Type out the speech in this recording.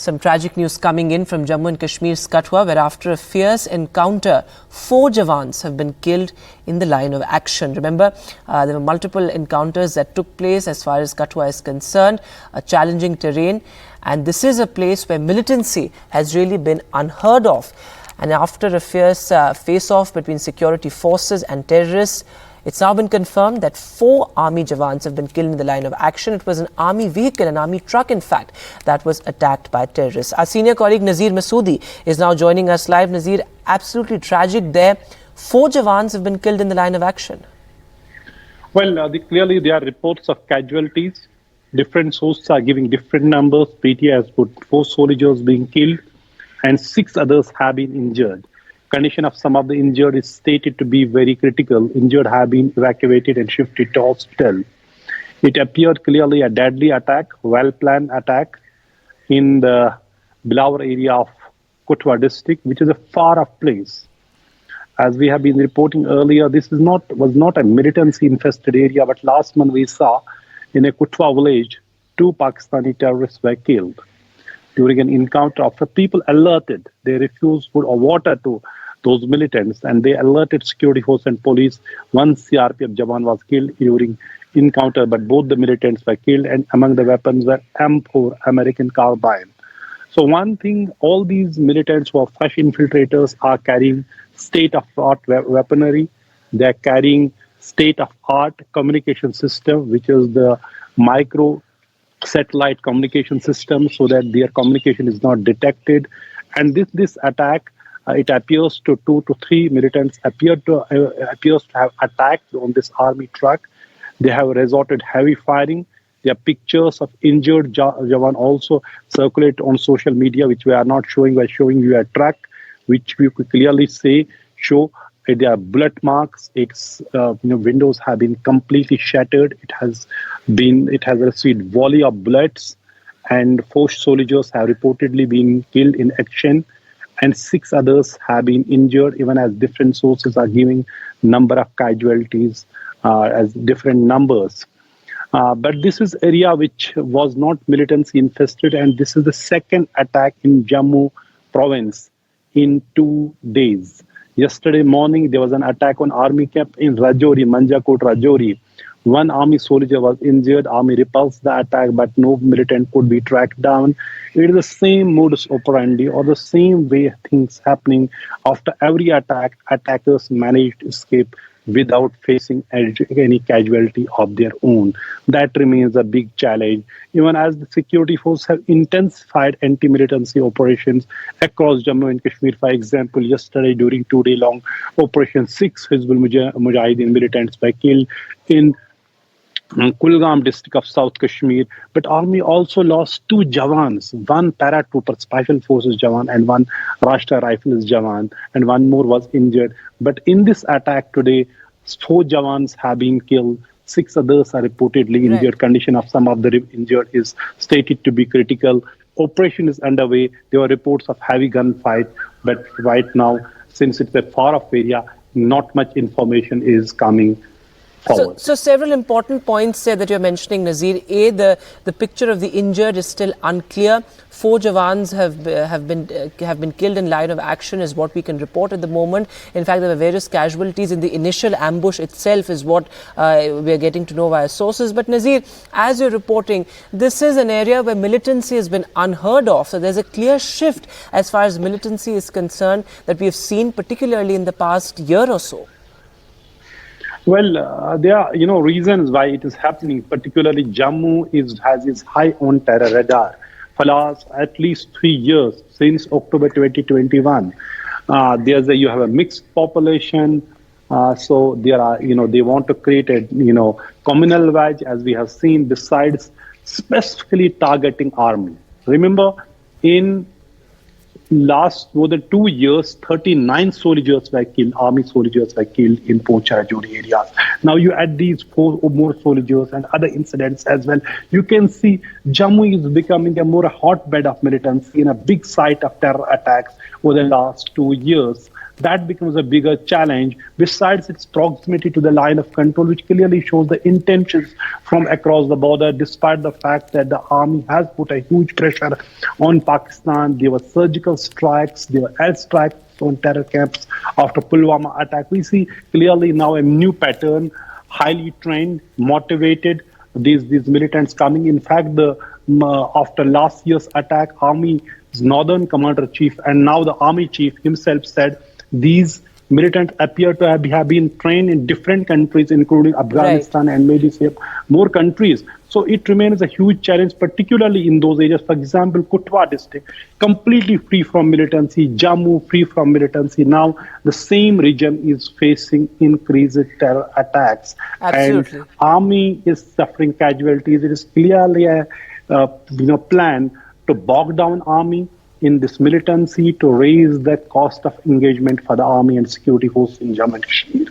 Some tragic news coming in from Jammu and Kashmir's Kathua, where after a fierce encounter, 4 Jawans have been killed in the line of action. Remember, there were multiple encounters that took place as far as Kathua is concerned, a challenging terrain. And this is a place where militancy has really been unheard of. And after a fierce face-off between security forces and terrorists, it's now been confirmed that 4 army Jawans have been killed in the line of action. It was an army vehicle, an army truck in fact, that was attacked by terrorists. Our senior colleague Nazir Masoodi is now joining us live. Nazir, absolutely tragic there. 4 Jawans have been killed in the line of action. Well, clearly there are reports of casualties. Different sources are giving different numbers. PTI has put 4 soldiers being killed and 6 others have been injured. Condition of some of the injured is stated to be very critical. Injured have been evacuated and shifted to hospital. It appeared clearly a deadly attack, well-planned attack in the Bilawar area of Kathua district, which is a far-off place. As we have been reporting earlier, this was not a militancy-infested area, but last month we saw in a Kathua village, 2 Pakistani terrorists were killed. During an encounter, after people alerted, they refused food or water to those militants, and they alerted security force and police. 1 CRPF Jawan was killed during encounter, but both the militants were killed, and among the weapons were M4 American carbine. So one thing, all these militants who are fresh infiltrators are carrying state-of-art weaponry. They are carrying state-of-art communication system, which is the micro satellite communication system, so that their communication is not detected. And this attack, it appears to 2 to 3 militants appears to have attacked on this army truck. They have resorted heavy firing. There are pictures of injured Jawan also circulate on social media, which we are not showing. We are showing you a truck, which we could clearly show. There are bullet marks. Its windows have been completely shattered. It has received volley of bullets, and 4 soldiers have reportedly been killed in action, and 6 others have been injured. Even as different sources are giving number of casualties as different numbers. But this is area which was not militancy infested, and this is the second attack in Jammu province in 2 days. Yesterday morning, there was an attack on army camp in Rajouri, Manjakot, Rajouri. 1 army soldier was injured. Army repulsed the attack, but no militant could be tracked down. It is the same modus operandi, or the same way things happening. After every attack, attackers managed to escape without facing any casualty of their own. That remains a big challenge. Even as the security forces have intensified anti-militancy operations across Jammu and Kashmir. For example, yesterday during 2-day-long operation, 6 Hizbul Mujahideen militants were killed in Kulgam district of South Kashmir. But army also lost 2 Jawans, 1 paratrooper special forces Jawan and 1 Rashtra Rifles Jawan, and 1 more was injured. But in this attack today, 4 Jawans have been killed. 6 others are reportedly injured. Right. Condition of some of the injured is stated to be critical. Operation is underway. There were reports of heavy gunfight, but right now, since it's a far-off area, not much information is coming. So several important points there that you're mentioning, Nazir. A, the picture of the injured is still unclear. 4 Jawans have been killed in line of action is what we can report at the moment. In fact, there were various casualties in the initial ambush itself is what we're getting to know via sources. But Nazir, as you're reporting, this is an area where militancy has been unheard of. So there's a clear shift as far as militancy is concerned that we have seen, particularly in the past year or so. Well, there are reasons why it is happening. Particularly, Jammu has its high on terror radar for last at least 3 years since October 2021. You have a mixed population, so there are they want to create a communal wedge, as we have seen. Besides specifically targeting army. Remember, in last more than 2 years, 39 soldiers were killed, army soldiers were killed in Pocha-Rajouri areas. Now you add these 4 more soldiers and other incidents as well. You can see Jammu is becoming a more hotbed of militancy and a big site of terror attacks over the last 2 years. that becomes a bigger challenge, besides its proximity to the line of control, which clearly shows the intentions from across the border, despite the fact that the army has put a huge pressure on Pakistan. There were surgical strikes, there were airstrikes on terror camps after Pulwama attack. We see clearly now a new pattern, highly trained, motivated, these militants coming. In fact, after last year's attack, Army's northern commander-chief and now the army chief himself said these militants appear to have been trained in different countries, including Afghanistan and maybe say more countries. So it remains a huge challenge, particularly in those areas. For example, Kathua district, completely free from militancy, Jammu free from militancy. Now the same region is facing increased terror attacks. Absolutely. And army is suffering casualties. It is clearly a plan to bog down army in this militancy, to raise the cost of engagement for the army and security force in Jammu and Kashmir.